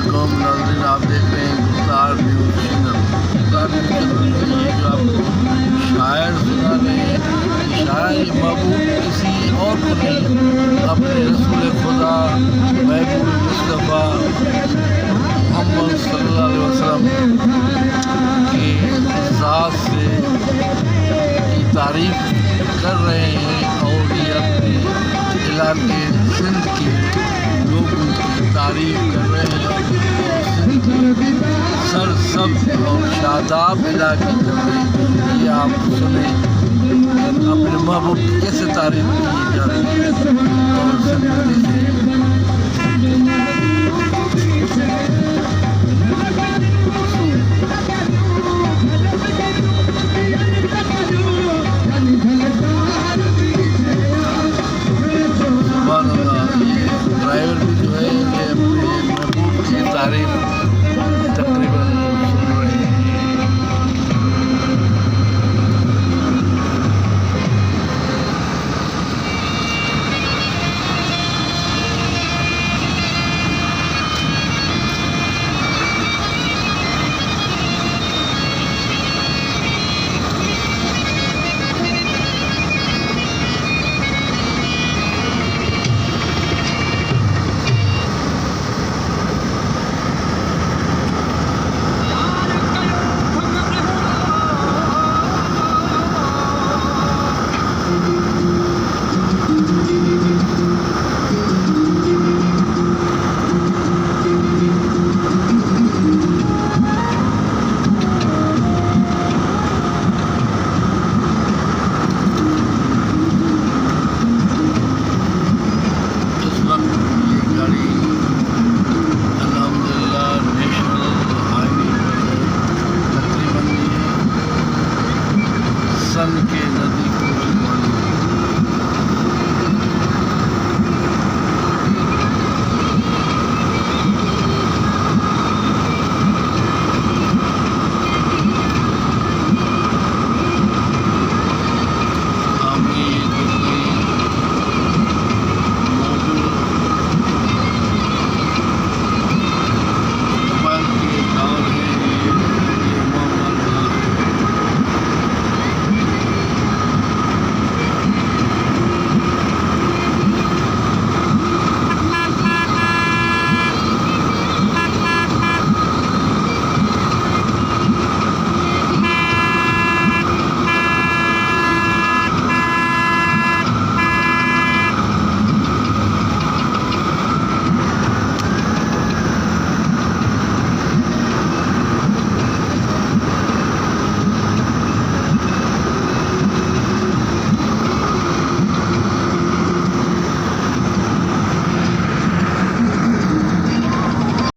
अलैकुम नाज़रीन, आप देख रहे हैं गुफ्तार न्यूज़ चैनल। गुफ्तार न्यूज़ चैनल में ये जो आपको शायर सुना रहे हैं, ये शायर महबूब किसी और को नहीं, अपने रसूल खुदा महबूब मुस्तफ़ा मोहम्मद सल्लल्लाहु अलैहि वसल्लम की ज़ात से की तारीफ़ कर रहे हैं और ये अपने इलाके सिंध के लोगों की तारीफ़ कर रहे हैं। सरसब्ज़ और शादाब इलाके कर रहे हैं। ये आप सुने अपने महबूब की कैसे तारीफ़ की जा रही है। और सिंध में